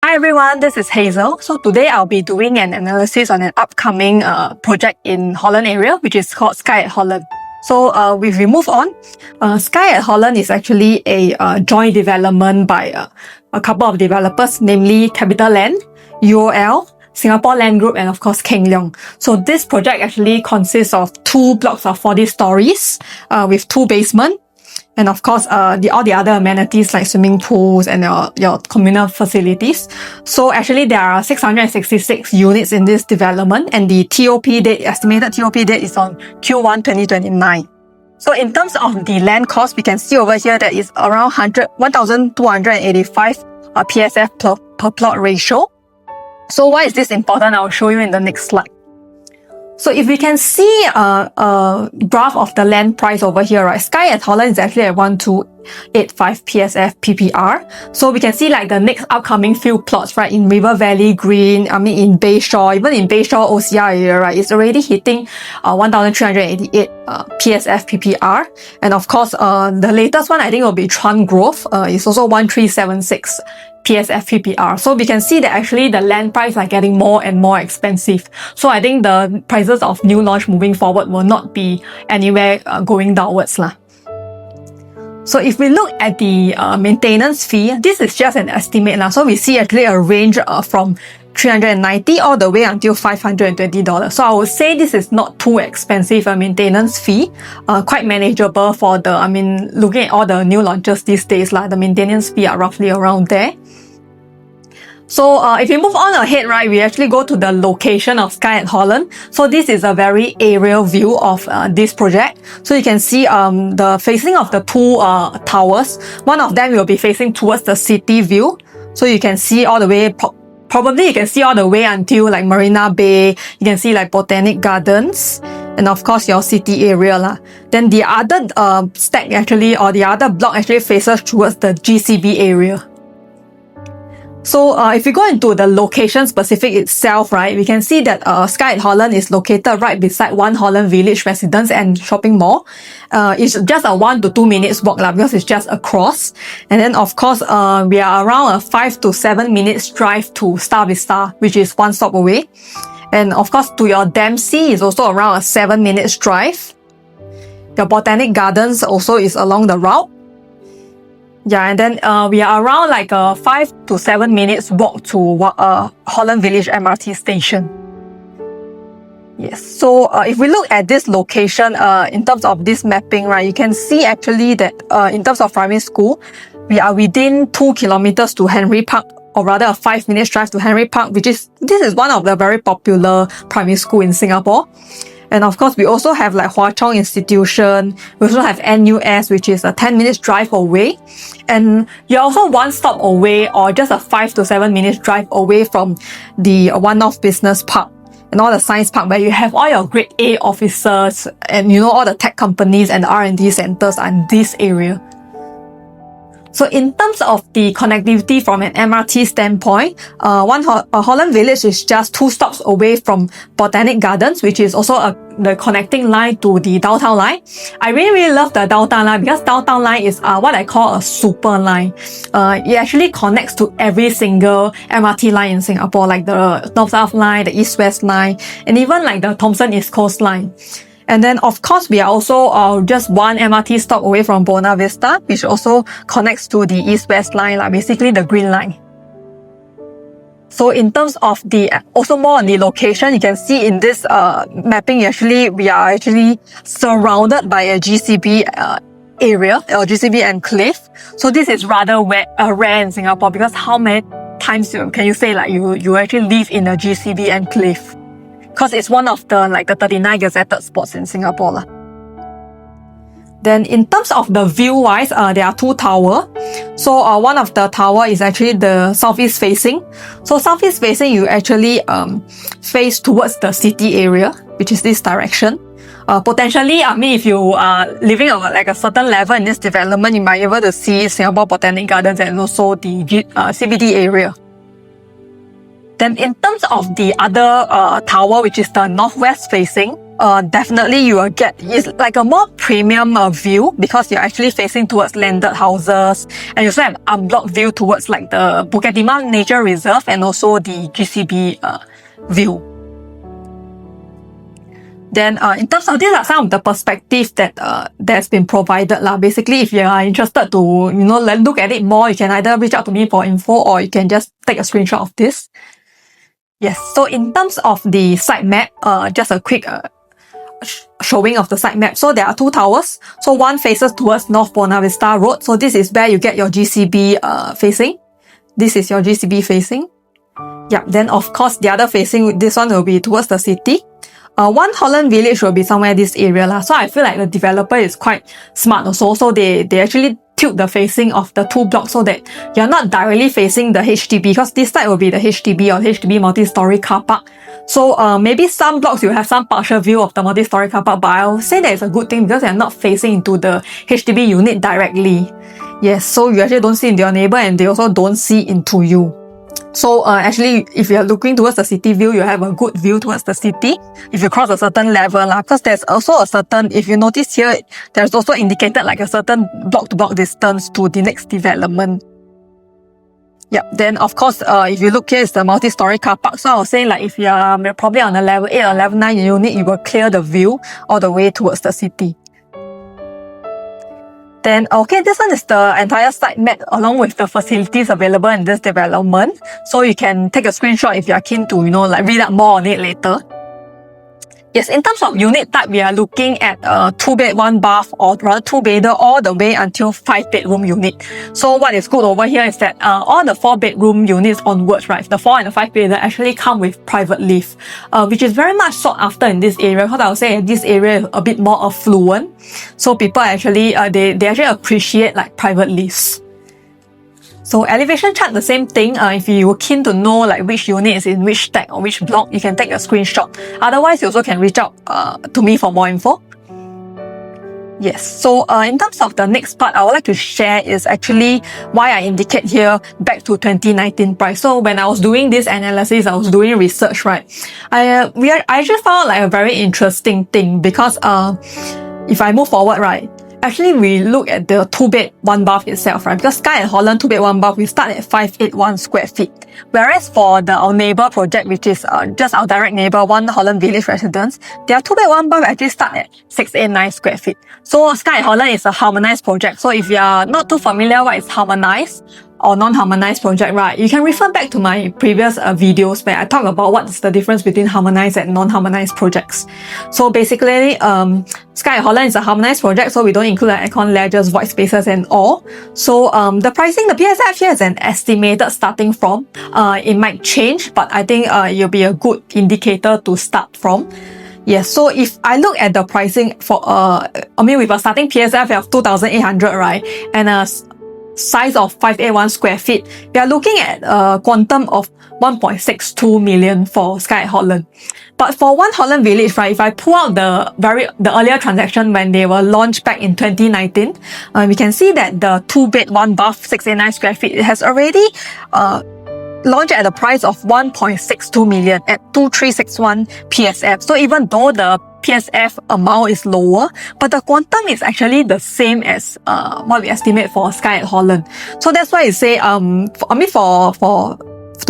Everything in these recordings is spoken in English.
Hi everyone, this is Hazel. So today I'll be doing an analysis on an upcoming project in Holland area, which is called Skye At Holland. So if we move on, Skye At Holland is actually a joint development by a couple of developers, namely CapitaLand, UOL, Singapore Land Group, and of course Keng Leong. So this project actually consists of 2 blocks of 40 stories with 2 basements. And of course, all the other amenities like swimming pools and your communal facilities. So actually, there are 666 units in this development, and the estimated TOP date is on Q1 2029. So in terms of the land cost, we can see over here that it's around 1,285 PSF per plot ratio. So why is this important? I'll show you in the next slide. So if we can see a graph of the land price over here, right? Skye At Holland is actually at 1,285 PSF PPR. So we can see like the next upcoming few plots, right? In River Valley Green, in Bayshore, even in Bayshore OCR area, right? It's already hitting 1,388 PSF PPR. And of course, the latest one I think will be Chuan Grove. It's also 1,376. PSF PPR. So we can see that actually the land price are getting more and more expensive. So I think the prices of new launch moving forward will not be anywhere going downwards lah. So if we look at the maintenance fee, this is just an estimate lah. So we see actually a range from $390 all the way until $520. So I would say this is not too expensive a maintenance fee, quite manageable for looking at all the new launches these days lah. The maintenance fee are roughly around there. So if we move on ahead, right, we actually go to the location of Skye At Holland. So this is a very aerial view of this project. So you can see the facing of the 2 towers. One of them will be facing towards the city view. So you can see all the way, probably you can see all the way until like Marina Bay. You can see like Botanic Gardens. And of course your city area lah. Then the other stack actually, or the other block actually faces towards the GCB area. So if we go into the location specific itself, right, we can see that Skye At Holland is located right beside One Holland Village Residence and Shopping Mall. It's just a 1 to 2 minutes walk lah, because it's just across. And then of course, we are around a 5 to 7 minutes drive to Star Vista, which is 1 stop away. And of course, to your Dempsey is also around a 7 minutes drive. Your Botanic Gardens also is along the route. Yeah, and then we are around like a 5 to 7 minutes walk to Holland Village MRT station. Yes, so if we look at this location in terms of this mapping, right, you can see actually that in terms of primary school, we are within 2 kilometers to Henry Park, or rather a 5 minutes drive to Henry Park, this is one of the very popular primary school in Singapore. And of course, we also have like Hwa Chong Institution. We also have NUS, which is a 10 minutes drive away. And you're also 1 stop away, or just a 5 to 7 minutes drive away from the One North Business Park and all the science park, where you have all your grade A officers and all the tech companies and R&D centers are in this area. So in terms of the connectivity from an MRT standpoint, Holland Village is just 2 stops away from Botanic Gardens, which is also the connecting line to the downtown line. I really love the downtown line, because downtown line is what I call a super line. It actually connects to every single MRT line in Singapore, like the North-South line, the East-West line, and even like the Thomson East Coast line. And then, of course, we are also just 1 MRT stop away from Buona Vista, which also connects to the East-West line, like basically the Green Line. So in terms of also more on the location, you can see in this mapping, we are actually surrounded by a GCB area, or GCB enclave. So this is rather rare in Singapore, because how many times can you say like you actually live in a GCB enclave? Because it's one of the 39 gazetted spots in Singapore lah. Then in terms of the view-wise, there are 2 towers. So one of the tower is actually the southeast facing. So southeast facing, you actually face towards the city area, which is this direction. Potentially, if you are living at like a certain level in this development, you might be able to see Singapore Botanic Gardens and also the CBD area. Then in terms of the other tower, which is the northwest facing, definitely you will get, it's like a more premium view because you're actually facing towards landed houses, and you also have unblocked view towards like the Bukit Timah Nature Reserve and also the GCB view. Then in terms of, these are some of the perspectives that that's been provided lah. Basically, if you are interested to, you know, look at it more, you can either reach out to me for info or you can just take a screenshot of this. Yes, so in terms of the site map, just a quick showing of the site map. So there are two towers. So one faces towards North Buona Vista Road. So this is where you get your GCB facing. This is your GCB facing. Yeah, then of course the other facing, this one will be towards the city. One Holland Village will be somewhere this area lah. So I feel like the developer is quite smart also. So they actually tilt the facing of the two blocks so that you're not directly facing the HDB, because this side will be the HDB or HDB multi-story car park. So maybe some blocks you have some partial view of the multi-story car park, but I'll say that it's a good thing because you're not facing into the HDB unit directly. Yes, so you actually don't see into your neighbor and they also don't see into you. So actually, if you're looking towards the city view, you have a good view towards the city. If you cross a certain level, because there's also a certain, if you notice here, there's also indicated like a certain block-to-block distance to the next development. Yeah, then of course, if you look here, it's the multi-story car park. So I was saying like if you're probably on a level 8 or level 9 unit, you will clear the view all the way towards the city. Then, okay, this one is the entire site map along with the facilities available in this development. So you can take a screenshot if you are keen to, you know, like read up more on it later. Yes, in terms of unit type, we are looking at 2-bed, 1-bath, or rather 2-bedder all the way until 5-bedroom unit. So what is good over here is that all the 4-bedroom units onwards, right, the 4 and the 5-bedder actually come with private lift, which is very much sought after in this area, because I would say this area is a bit more affluent. So people actually, they actually appreciate like private lifts. So elevation chart, the same thing. If you were keen to know like which unit is in which stack or which block, you can take a screenshot. Otherwise, you also can reach out to me for more info. Yes, so in terms of the next part, I would like to share is actually why I indicate here back to 2019 price. So when I was doing this analysis, I was doing research, right? I just found like a very interesting thing because if I move forward, right, actually, we look at the 2-bed, 1-bath itself, right? Because Skye At Holland 2-bed, 1-bath, we start at 581 square feet. Whereas for our neighbor project, which is just our direct neighbor, 1 Holland Village residence, their 2-bed, 1-bath actually start at 689 square feet. So Skye At Holland is a harmonized project. So if you are not too familiar what is harmonized or non-harmonized project, right, you can refer back to my previous videos where I talk about what's the difference between harmonized and non-harmonized projects. So basically, Skye At Holland is a harmonized project, so we don't include like aircon ledges, void spaces and all. So the pricing, the PSF here is an estimated starting from. It might change, but I think it'll be a good indicator to start from. Yes, so if I look at the pricing for, with a starting PSF of 2,800, right, and a size of 581 square feet, we are looking at a quantum of 1.62 million for Skye At Holland. But for 1 Holland Village, right, if I pull out the earlier transaction when they were launched back in 2019, we can see that the 2-bed, 1-bath, 689 square feet, it has already launched at a price of 1.62 million at 2361 PSF. So even though the PSF amount is lower, but the quantum is actually the same as what we estimate for Skye At Holland. So that's why I say, to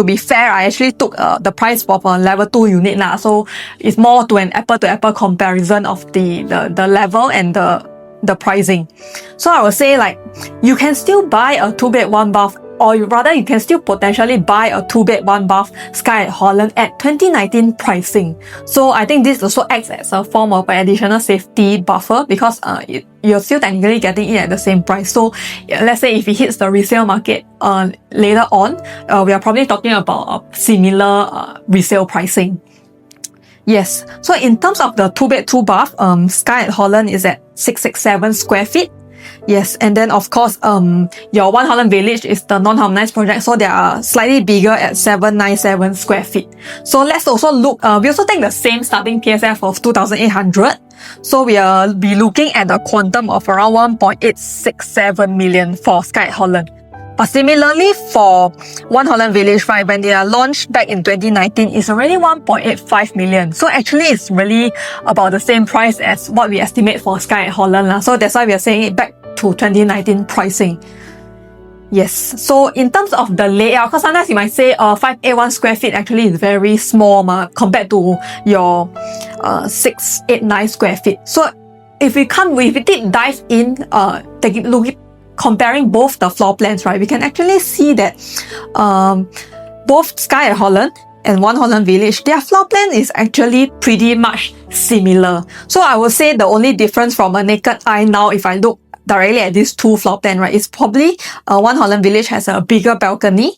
be fair, I actually took the price for a level 2 unit lah. So it's more to an apple-to-apple comparison of the level and the pricing. So I would say like you can still buy a 2-bed, 1-bath, or rather you can still potentially buy a 2-bed, 1-bath Skye At Holland at 2019 pricing. So I think this also acts as a form of an additional safety buffer because you're still technically getting it at the same price. So let's say if it hits the resale market later on, we are probably talking about a similar resale pricing. Yes, so in terms of the 2-bed, 2-bath, Skye At Holland is at 667 square feet. Yes, and then of course, your 1 Holland Village is the non-harmonized project, so they are slightly bigger at 797 square feet. So let's also look, we also take the same starting PSF of 2,800. So we'll be looking at a quantum of around 1.867 million for Skye At Holland. But similarly for One Holland Village, right, when they are launched back in 2019, it's already 1.85 million. So actually it's really about the same price as what we estimate for Skye at Holland. So that's why we are saying it back to 2019 pricing. Yes, so in terms of the layout, because sometimes you might say 581 square feet actually is very small compared to your 689 square feet. So if we did dive in, comparing both the floor plans, right, we can actually see that both Skye at Holland and One Holland Village, their floor plan is actually pretty much similar. So I would say the only difference from a naked eye now, if I look directly at these two floor plan, right, is probably One Holland Village has a bigger balcony.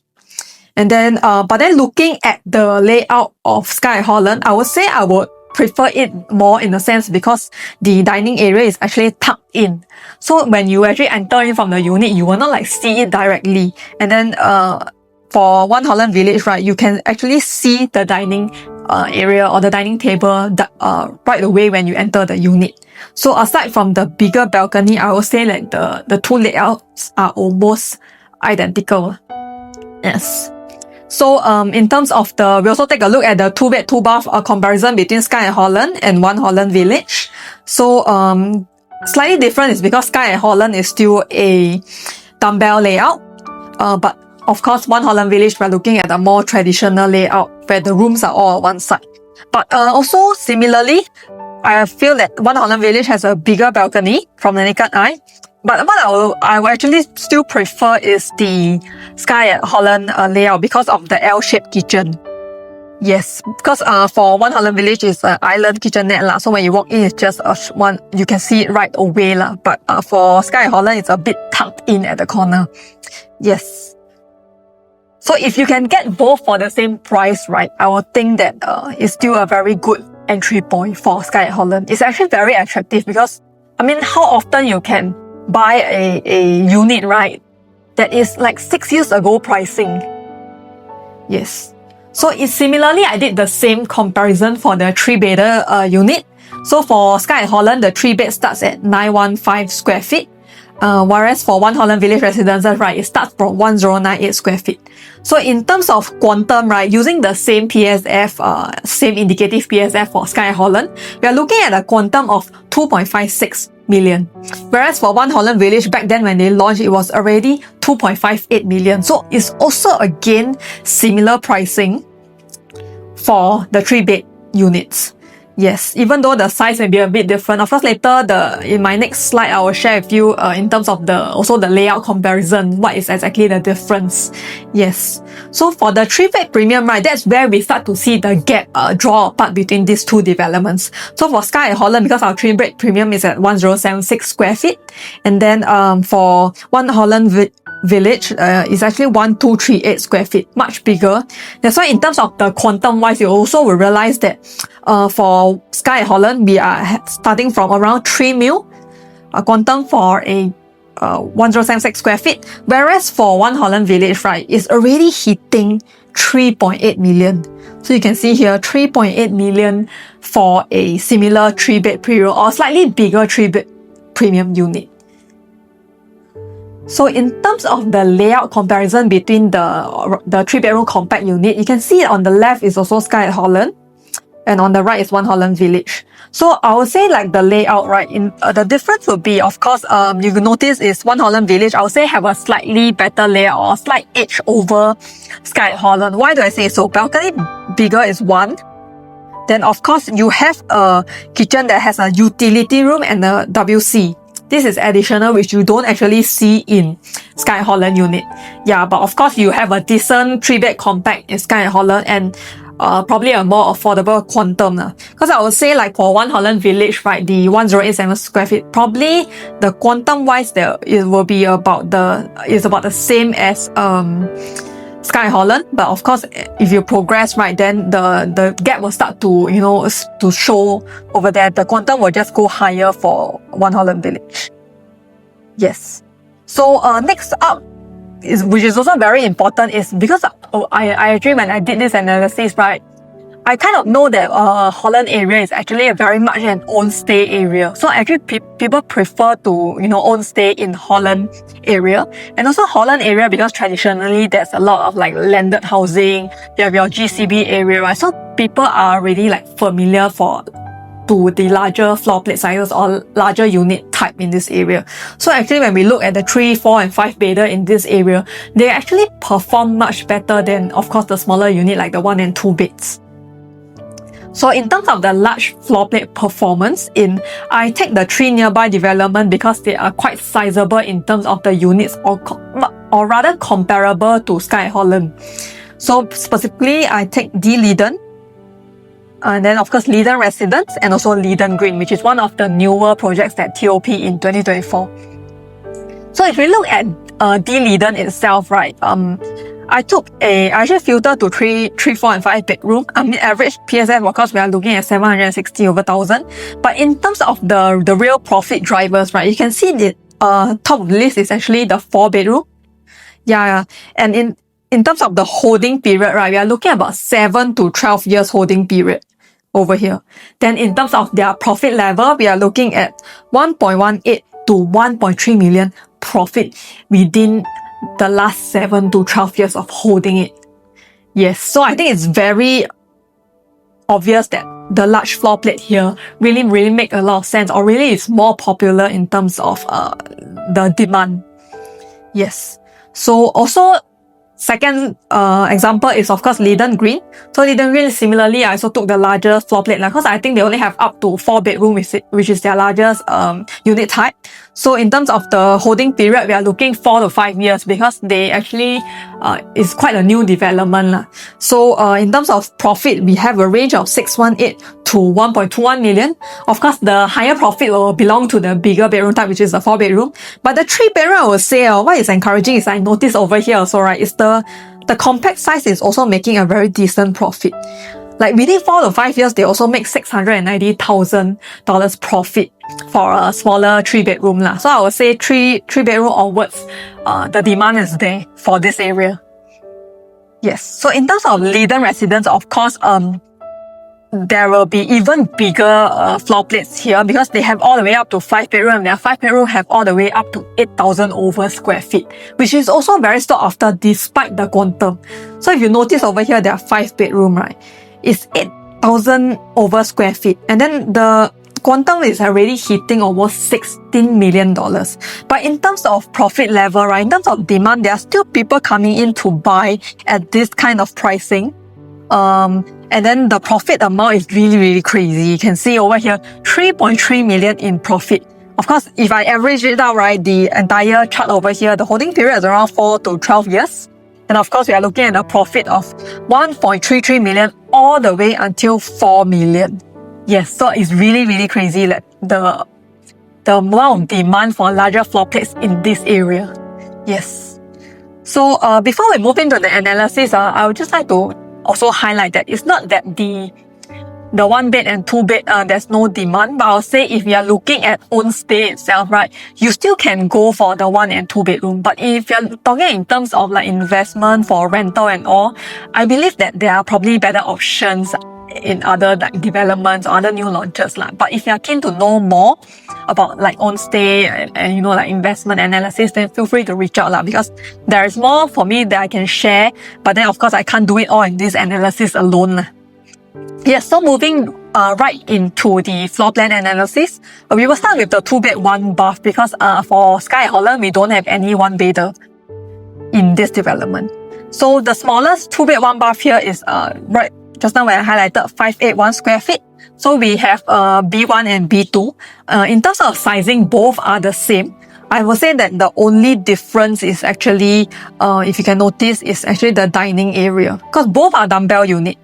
And then, but then looking at the layout of Skye at Holland, I would say I would prefer it more in a sense because the dining area is actually tucked in. So when you actually enter in from the unit, you will not like see it directly. And then for One Holland Village, right, you can actually see the dining area or the dining table right away when you enter the unit. So aside from the bigger balcony, I would say like the two layouts are almost identical. Yes. So in terms of we also take a look at the 2-bed 2-bath comparison between Skye at Holland and One Holland Village. So slightly different is because Skye at Holland is still a dumbbell layout, but of course One Holland Village we're looking at a more traditional layout where the rooms are all on one side. But also similarly, I feel that One Holland Village has a bigger balcony from the naked eye. But what I will actually still prefer is the Skye at Holland layout because of the L-shaped kitchen. Yes, because for One Holland Village is an island kitchenette so when you walk in it's just one, you can see it right away But for Skye at Holland it's a bit tucked in at the corner. Yes. So if you can get both for the same price, right, I would think that it's still a very good entry point for Skye at Holland. It's actually very attractive because, I mean, how often you can buy a unit, right, that is like 6 years ago pricing. Yes. So it's similarly, I did the same comparison for the 3-bedder unit. So for Skye at Holland, the 3-bed starts at 915 square feet. Whereas for One Holland Village Residences, right, it starts from 1098 square feet. So in terms of quantum, right, using the same PSF, same indicative PSF for Skye at Holland, we are looking at a quantum of 2.56 million. Whereas for One Holland Village, back then when they launched, it was already 2.58 million. So it's also again similar pricing for the 3-bed units. Yes, even though the size may be a bit different. Of course, later in my next slide, I will share with you in terms of also the layout comparison, what is exactly the difference. Yes. So for the 3-bed premium, right, that's where we start to see the gap draw apart between these two developments. So for Skye at Holland, because our 3-bed premium is at 1076 square feet, and then for One Holland Village is actually 1238 square feet, much bigger. That's why in terms of the quantum wise, you also will realize that for Skye at Holland, we are starting from around 3 mil quantum for a 1076 square feet, whereas for One Holland Village, right, is already hitting 3.8 million. So you can see here 3.8 million for a similar 3-bed premium or slightly bigger 3-bed premium unit. So in terms of the layout comparison between the 3-bedroom compact unit, you can see on the left is also Skye at Holland, and on the right is One Holland Village. So I would say like the layout, right, in the difference would be, of course, you can notice is One Holland Village, I would say have a slightly better layout or slight edge over Skye at Holland. Why do I say so? Balcony bigger is one. Then of course you have a kitchen that has a utility room and a WC. This is additional, which you don't actually see in Skye at Holland unit. Yeah, but of course you have a decent 3-bed compact in Skye at Holland and probably a more affordable quantum. Because I would say like for One Holland Village, right, the 1087 square feet, probably the quantum wise it will be about the same as Skye at Holland. But of course, if you progress, right, then the gap will start to show over there. The quantum will just go higher for One Holland Village. Yes. So next up, which is also very important, is because I actually when I did this analysis, right, I kind of know that Holland area is actually very much an own stay area. So actually people prefer to, own stay in Holland area. And also Holland area, because traditionally there's a lot of like landed housing, you have your GCB area, right? So people are really like familiar to the larger floor plate sizes or larger unit type in this area. So actually when we look at the 3, 4 and 5 bedder in this area, they actually perform much better than, of course, the smaller unit like the 1 and 2 beds. So in terms of the large floor plate performance, I take the 3 nearby development because they are quite sizable in terms of the units, or rather comparable to Skye At Holland. So specifically, I take D Leiden, and then of course Leiden Residence, and also Leiden Green, which is one of the newer projects that TOP in 2024. So if we look at D Leiden itself, right, I actually filtered to 3, 4 and 5 bedroom. I mean average PSF, of course we are looking at 760 over 1,000. But in terms of the real profit drivers, right, you can see the top of the list is actually the 4 bedroom. Yeah. And in terms of the holding period, right, we are looking at about 7 to 12 years holding period over here. Then in terms of their profit level, we are looking at 1.18 to 1.3 million profit within the last 7 to 12 years of holding it. Yes, so I think it's very obvious that the large floor plate here really make a lot of sense, or really is more popular in terms of the demand. Yes. So also second example is of course Leiden Green. So Leiden Green, similarly, I also took the larger floor plate because I think they only have up to 4 bedroom, which is their largest unit type. So in terms of the holding period, we are looking 4 to 5 years because they actually is quite a new development. So in terms of profit, we have a range of 618 to 1.21 million. Of course, the higher profit will belong to the bigger bedroom type, which is the 4 bedroom. But the 3 bedroom, I would say, what is encouraging is I noticed over here also, right, is the compact size is also making a very decent profit. Like within 4 to 5 years, they also make $690,000 profit for a smaller 3 bedroom. So I would say 3 bedroom onwards, the demand is there for this area. Yes. So in terms of Leiden Residence, of course, there will be even bigger floor plates here because they have all the way up to 5 bedroom. Their 5 bedroom have all the way up to 8,000 over square feet, which is also very sought after despite the quantum. So if you notice over here, their 5 bedroom, right, is 8,000 over square feet. And then the quantum is already hitting almost $16 million. But in terms of profit level, right, in terms of demand, there are still people coming in to buy at this kind of pricing. And then the profit amount is really crazy. You can see over here, 3.3 million in profit. Of course, if I average it out, right, the entire chart over here, the holding period is around 4 to 12 years. And of course, we are looking at a profit of 1.33 million all the way until 4 million. Yes, so it's really crazy that the amount of demand for larger floor plates in this area. Yes. So before we move into the analysis, I would just like to also highlight that it's not that the 1 bed and 2 bed, there's no demand, but I'll say if you are looking at own stay itself, right, you still can go for the 1 and 2 bedroom. But if you're talking in terms of like investment for rental and all, I believe that there are probably better options in other like developments or other new launches. But if you're keen to know more about like own stay and like investment analysis, then feel free to reach out because there is more for me that I can share, but then of course I can't do it all in this analysis alone. Yes, so moving right into the floor plan analysis, we will start with the 2 bed 1 bath because for Skye At Holland, we don't have any 1 bedder in this development. So the smallest 2 bed 1 bath here is right just now when I highlighted 581 square feet. So we have B1 and B2. In terms of sizing, both are the same. I would say that the only difference is actually, if you can notice, is actually the dining area because both are dumbbell unit.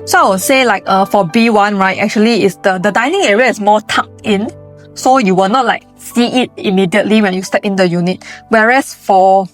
So I would say like for B1, right, actually is the dining area is more tucked in. So you will not like see it immediately when you step in the unit. Whereas for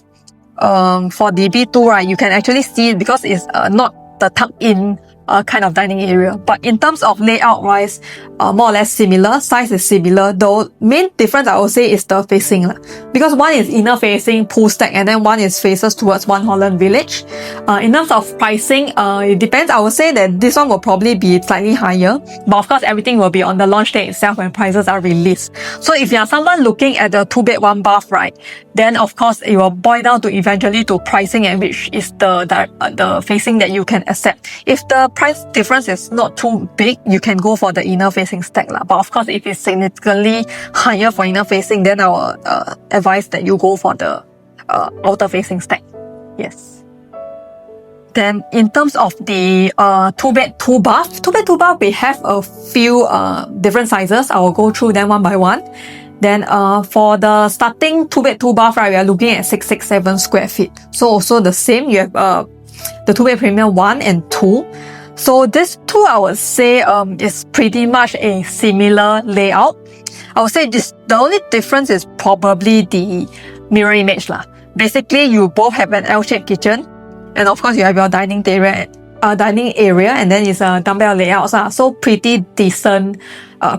the B2, right, you can actually see it because it's not the tucked in kind of dining area. But in terms of layout wise, more or less similar, size is similar, though main difference I would say is the facing. Because one is inner facing pool stack and then one is faces towards One Holland Village. In terms of pricing, it depends. I would say that this one will probably be slightly higher, but of course everything will be on the launch day itself when prices are released. So if you are someone looking at the 2-bed 1-bath, right, then of course it will boil down to eventually to pricing and which is the facing that you can accept. If the price difference is not too big, you can go for the inner facing stack lah. But of course, if it's significantly higher for inner facing, then I will advise that you go for the outer facing stack. Yes. Then in terms of the 2-bed 2-bath, 2-bed 2-bath, we have a few different sizes. I will go through them one by one. Then for the starting 2-bed 2-bath, right, we are looking at 667 square feet. So also the same, you have the 2-bed premium 1 and 2. So this 2, I would say is pretty much a similar layout. I would say the only difference is probably the mirror image lah. Basically, you both have an L-shaped kitchen, and of course you have your dining area, and then it's a dumbbell layout. So pretty decent,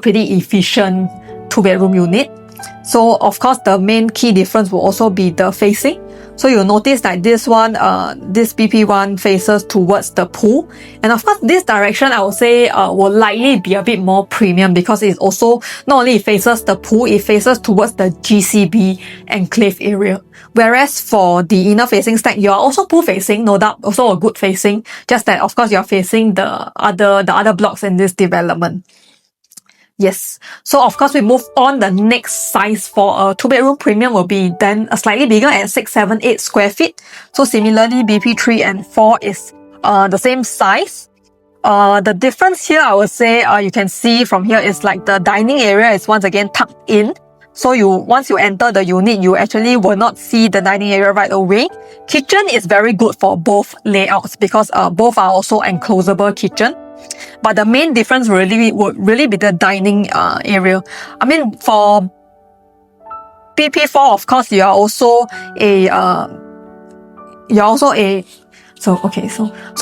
pretty efficient 2-bedroom unit. So of course the main key difference will also be the facing. So you'll notice that this one, this BP1 faces towards the pool. And of course, this direction, I would say, will likely be a bit more premium because it also, not only it faces the pool, it faces towards the GCB enclave area. Whereas for the inner facing stack, you are also pool facing, no doubt, also a good facing. Just that, of course, you're facing the other blocks in this development. Yes. So of course we move on. The next size for a 2-bedroom premium will be then a slightly bigger at 678 square feet. So similarly, BP3 and 4 is the same size. The difference here, I would say, you can see from here is like the dining area is once again tucked in. So once you enter the unit, you actually will not see the dining area right away. Kitchen is very good for both layouts because both are also enclosable kitchen. But the main difference would really be the dining area. I mean, for BP4, of course, you are also a so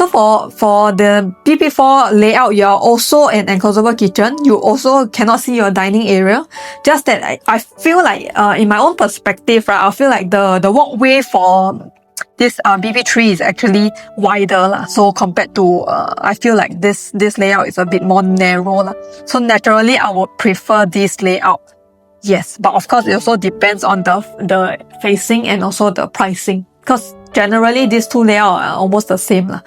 for the BP4 layout, you are also an enclosable kitchen. You also cannot see your dining area. Just that I feel like in my own perspective, right, I feel like the walkway for this BP3 is actually wider lah. So compared to I feel like this layout is a bit more narrow lah. So naturally I would prefer this layout. Yes, but of course it also depends on the facing and also the pricing. Because generally these two layouts are almost the same lah,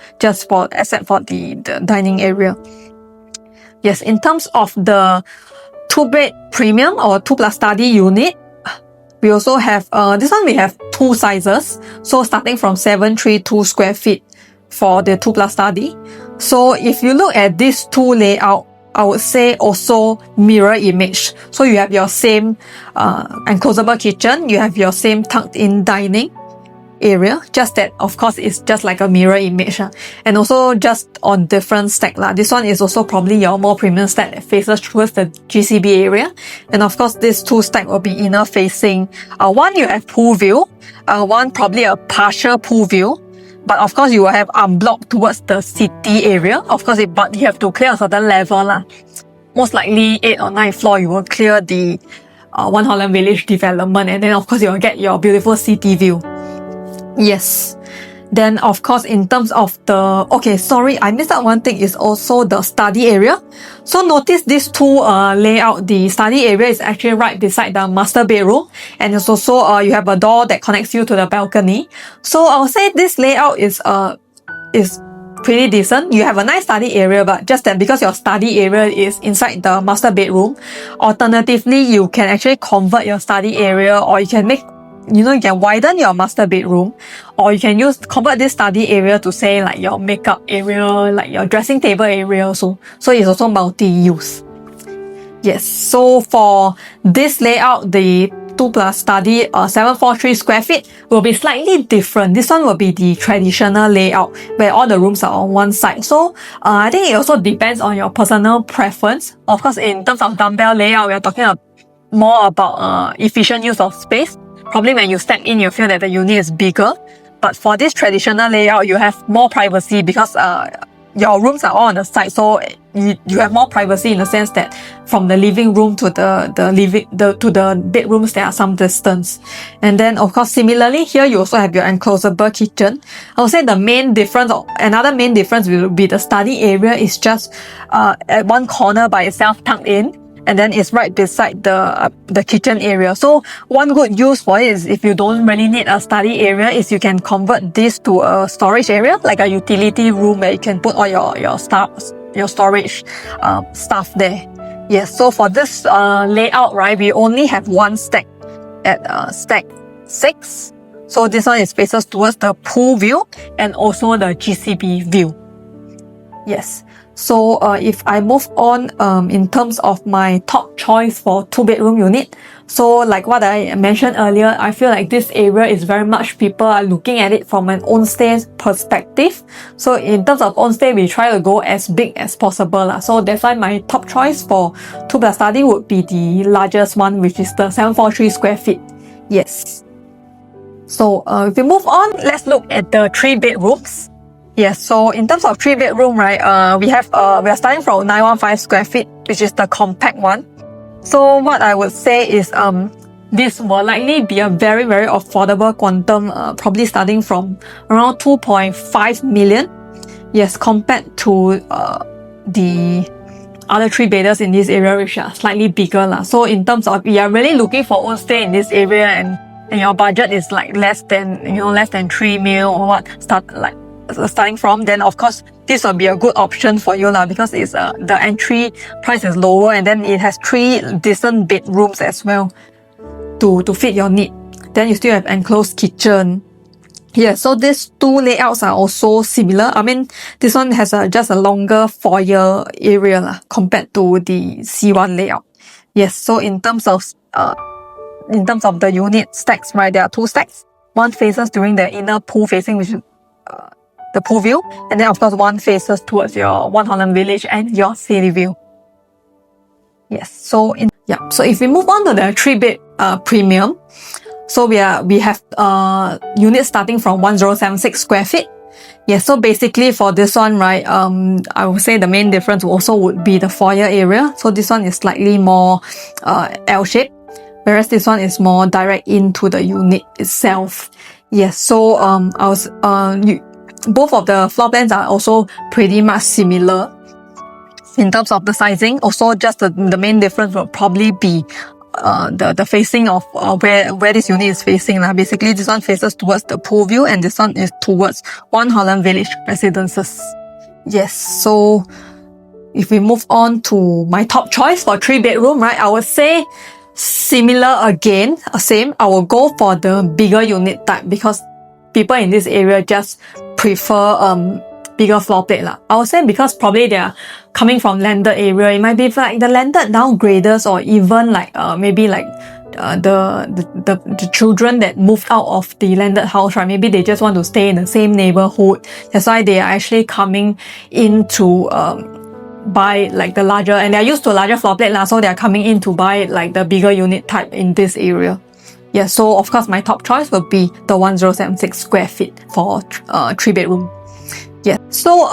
except for the dining area. Yes, in terms of the 2-bed premium or 2+ study unit, we also have, this one we have 2 sizes. So starting from 732 square feet for the 2+ study. So if you look at these 2 layout, I would say also mirror image. So you have your same enclosable kitchen, you have your same tucked in dining area, just that of course it's just like a mirror image and also just on different stack lah. This one is also probably your more premium stack that faces towards the GCB area, and of course these 2 stack will be inner facing. One you have pool view, one probably a partial pool view, but of course you will have unblocked towards the city area. Of course, but you have to clear a certain level lah. Most likely 8th or 9th floor you will clear the One Holland Village development, and then of course you will get your beautiful city view. Yes. Then of course in terms of the, I missed out one thing, is also the study area. So notice these 2 layout, the study area is actually right beside the master bedroom, and it's also you have a door that connects you to the balcony. So I would say this layout is pretty decent. You have a nice study area, but just that because your study area is inside the master bedroom, alternatively you can actually convert your study area, or you can you can widen your master bedroom, or you can convert this study area to say like your makeup area, like your dressing table area also. So it's also multi-use. Yes, so for this layout, the 2+ study 743 square feet will be slightly different. This one will be the traditional layout where all the rooms are on one side. So I think it also depends on your personal preference. Of course, in terms of dumbbell layout, we are talking more about efficient use of space. Probably when you step in, you feel that the unit is bigger. But for this traditional layout, you have more privacy because your rooms are all on the side, so you have more privacy in the sense that from the living room to the bedrooms there are some distance. And then of course similarly here you also have your enclosable kitchen. I would say the main difference, or another main difference, will be the study area is just at one corner by itself, tucked in, and then it's right beside the kitchen area. So one good use for it is, if you don't really need a study area, is you can convert this to a storage area, like a utility room where you can put all your storage stuff there. Yes, so for this layout, right, we only have one stack at stack 6. So this one is faces towards the pool view and also the GCB view. Yes. So if I move on in terms of my top choice for 2-bedroom unit, so like what I mentioned earlier, I feel like this area is very much, people are looking at it from an own stay perspective. So in terms of own stay, we try to go as big as possible. So that's why my top choice for 2+ study would be the largest one, which is the 743 square feet. Yes. So if we move on, let's look at the 3 bedrooms. Yes, so in terms of 3 bedroom, right, we are starting from 915 square feet, which is the compact one. So what I would say is this will likely be a very, very affordable quantum, probably starting from around 2.5 million. Yes, compared to the other 3-bedders in this area, which are slightly bigger. So in terms of, we are really looking for own stay in this area, and your budget is like less than 3 mil or what, starting from, then of course this will be a good option for you because it's the entry price is lower, and then it has 3 decent bedrooms as well to fit your need. Then you still have enclosed kitchen. Yeah, so these 2 layouts are also similar. I mean, this one has just a longer foyer area compared to the C1 layout. Yes, so in terms of the unit stacks, right, there are 2 stacks. One faces during the inner pool facing, which is the pool view, and then of course one faces towards your One Holland Village and your city view. Yes, so if we move on to the 3-bed premium, so we have units starting from 1076 square feet. Yes, so basically for this one, right, I would say the main difference also would be the foyer area. So this one is slightly more L-shaped, whereas this one is more direct into the unit itself. Yes, so both of the floor plans are also pretty much similar in terms of the sizing. Also, just the main difference will probably be the facing of where this unit is facing. Basically, this one faces towards the pool view, and this one is towards One Holland Village residences. Yes, so if we move on to my top choice for 3-bedroom, right, I would say similar again, same. I will go for the bigger unit type because people in this area just prefer bigger floor plate. I would say because probably they are coming from landed area. It might be like the landed downgraders, or even like maybe like the children that moved out of the landed house, right? Maybe they just want to stay in the same neighborhood. That's why they are actually coming in to buy like the larger, and they're used to a larger floor plate, so they're coming in to buy like the bigger unit type in this area. Yeah, so of course my top choice will be the 1076 square feet for 3-bedroom. Yeah, so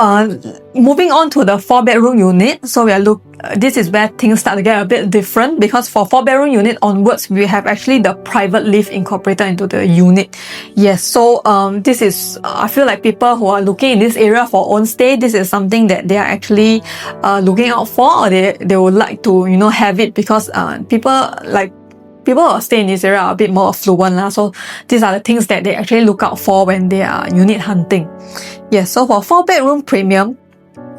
moving on to the 4-bedroom unit. So this is where things start to get a bit different, because for 4-bedroom unit onwards, we have actually the private lift incorporated into the unit. Yes, so this is, I feel like people who are looking in this area for own stay, this is something that they are actually looking out for, or they would like to have it, because people who stay in this area are a bit more affluent. So these are the things that they actually look out for when they are unit hunting. Yes, so for 4-bedroom premium,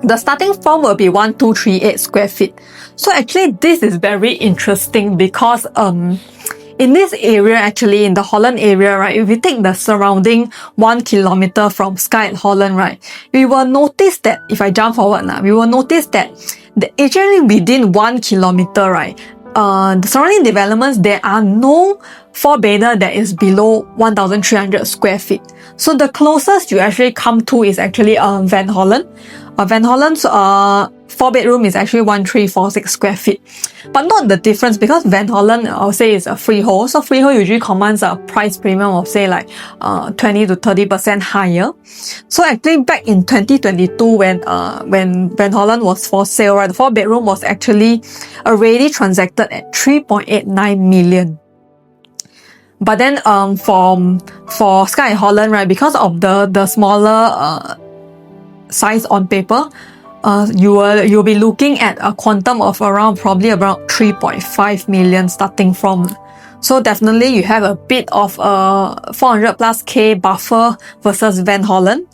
the starting from will be 1238 square feet. So actually this is very interesting because in this area, actually in the Holland area, right, if we take the surrounding 1 kilometer from Skye At Holland, right, we will notice that, if I jump forward now, we will notice that actually within 1 kilometer, right, the surrounding developments, there are no 4-bedder that is below 1,300 square feet. So the closest you actually come to is actually Van Holland. Van Holland's 4-bedroom is actually 1346 square feet. But not the difference, because Van Holland, I'll say, is a freehold. So freehold usually commands a price premium of say like 20 to 30% higher. So actually back in 2022 when Van Holland was for sale, right, the 4-bedroom was actually already transacted at 3.89 million. But then for Skye At Holland, right, because of the smaller size on paper, you'll be looking at a quantum of probably around 3.5 million starting from. So definitely you have a bit of 400 plus K buffer versus Van Holland.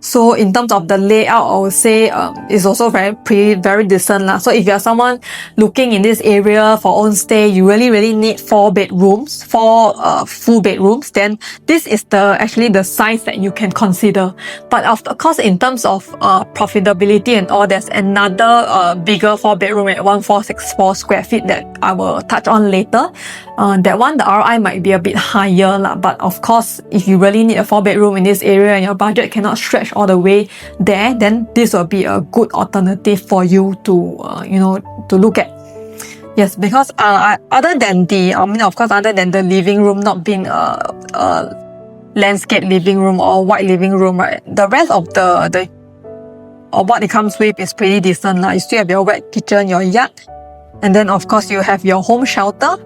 So in terms of the layout, I would say it's also very decent lah. So if you're someone looking in this area for own stay, you really need 4 bedrooms, 4 full bedrooms, then this is actually the size that you can consider. But of course, in terms of profitability and all, there's another bigger 4 bedroom at 1464 square feet that I will touch on later. That one, the ROI might be a bit higher lah. But of course, if you really need a 4 bedroom in this area and your budget cannot stretch all the way there, then this will be a good alternative for you to to look at. Yes, because other than the living room not being a landscape living room or white living room, right, the rest of the what it comes with is pretty decent lah. You still have your wet kitchen, your yard, and then of course you have your home shelter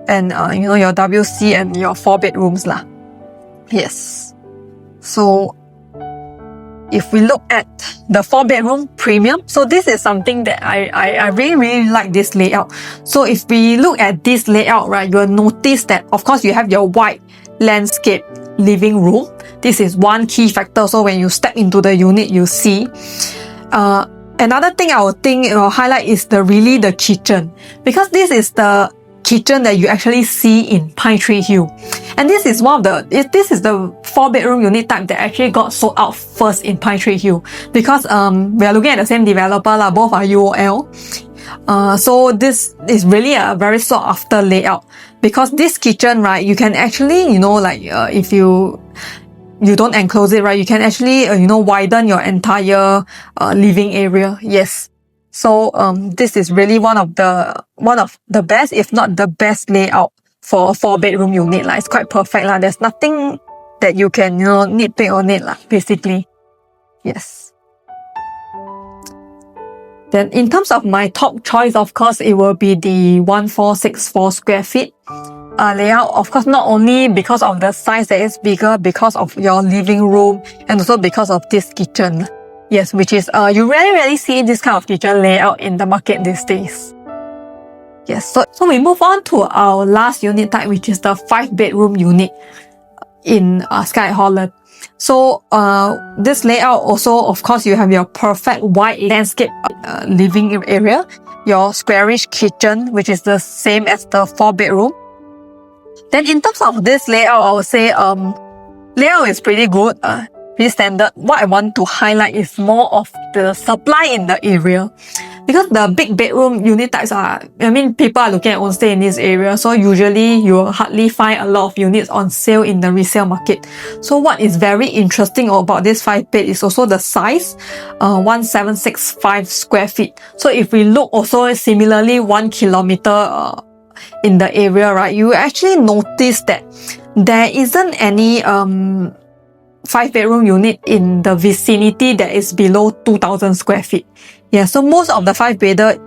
and your WC and your 4 bedrooms lah. Yes. So if we look at the 4-bedroom premium, so this is something that I really like this layout. So if we look at this layout, right, you'll notice that of course you have your white landscape living room. This is one key factor. So when you step into the unit, you see. Another thing I would highlight is the kitchen, because this is the kitchen that you actually see in Pine Tree Hill. And this is this is the 4-bedroom unit type that actually got sold out first in Pine Tree Hill, because we are looking at the same developer lah, both are UOL. So this is really a very sought after layout, because this kitchen, right, you can actually, if you don't enclose it, right, you can actually, widen your entire living area. Yes. So this is really one of the best, if not the best layout for a 4-bedroom unit lah. It's quite perfect lah. There's nothing that you can nitpick on it lah, basically. Yes. Then in terms of my top choice, of course, it will be the 1464 square feet layout. Of course, not only because of the size that is bigger, because of your living room, and also because of this kitchen. Yes, which is, you rarely see this kind of kitchen layout in the market these days. Yes, so we move on to our last unit type, which is the 5-bedroom unit in Skye At Holland. So, this layout also, of course, you have your perfect white landscape living area, your squarish kitchen, which is the same as the 4-bedroom. Then in terms of this layout, I would say, layout is pretty good. Pretty standard. What I want to highlight is more of the supply in the area, because the big bedroom unit types people are looking at own stay in this area, so usually you will hardly find a lot of units on sale in the resale market. So what is very interesting about this 5-bed is also the size, 1765 square feet. So if we look also similarly 1 kilometer in the area, right, you actually notice that there isn't any 5-bedroom unit in the vicinity that is below 2,000 square feet. Yeah, so most of the 5-bedder,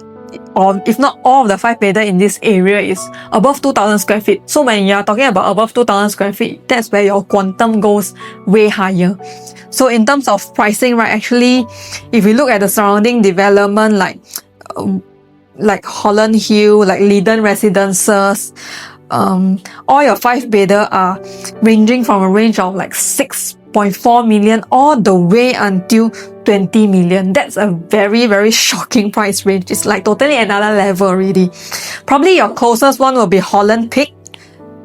or if not all of the 5-bedder in this area, is above 2,000 square feet. So when you're talking about above 2,000 square feet, that's where your quantum goes way higher. So in terms of pricing, right, actually, if we look at the surrounding development like Holland Hill, like Liden Residences, all your 5-bedder are ranging from a range of like 6.4 million all the way until 20 million. That's a very shocking price range. It's like totally another level already. Probably your closest one will be Holland Peak,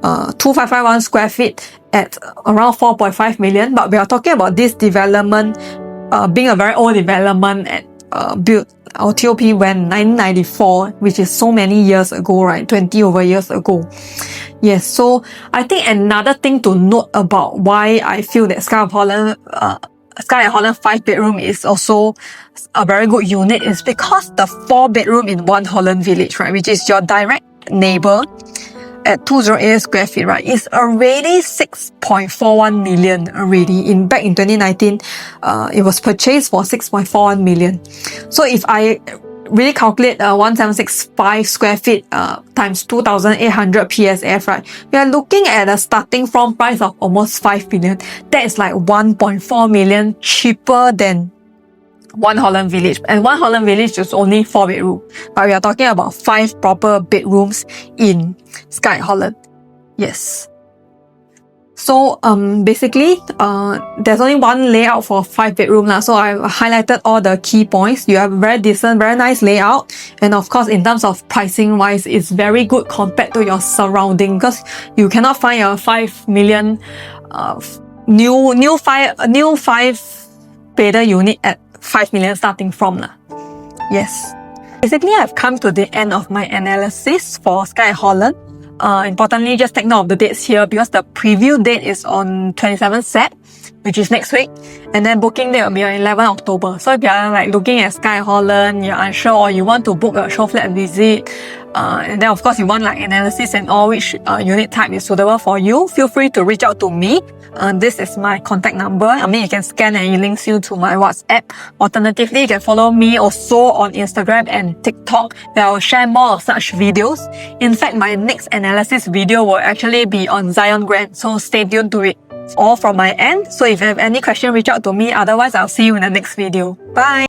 2551 square feet at around 4.5 million. But we are talking about this development being a very old development and built. Our TOP went 1994, which is so many years ago, right? 20 over years ago. Yes, so I think another thing to note about why I feel that Skye At Holland Skye At Holland 5-bedroom is also a very good unit is because the 4-bedroom in 1 Holland Village, right, which is your direct neighbor at 208 square feet, right, is already 6.41 million already. Back in 2019, it was purchased for 6.41 million. So if I really calculate 1765 square feet times 2,800 PSF, right, we are looking at a starting from price of almost 5 million. That is like 1.4 million cheaper than 1 Holland Village. And 1 Holland Village is only 4-bedroom. But we are talking about 5 proper bedrooms in Skye At Holland. Yes. So basically, there's only one layout for 5-bedroom. So I highlighted all the key points. You have very decent, very nice layout. And of course, in terms of pricing wise, it's very good compared to your surrounding, because you cannot find a 5 million new 5-bedder unit at 5 million starting from. Yes. Basically, I've come to the end of my analysis for Skye At Holland. Importantly, just take note of the dates here because the preview date is on 27th Sep, which is next week, and then booking date will be on 11th October. So if you're like looking at Skye At Holland, you're unsure, or you want to book a SHOWFLAT visit, and then of course you want like analysis and all which unit type is suitable for you, feel free to reach out to me. This is my contact number. I mean, you can scan and it links you to my WhatsApp. Alternatively, you can follow me also on Instagram and TikTok, where I will share more of such videos. In fact, my next analysis video will actually be on Zion Grand, so stay tuned to it. All from my end. So if you have any question, reach out to me. Otherwise, I'll see you in the next video. Bye!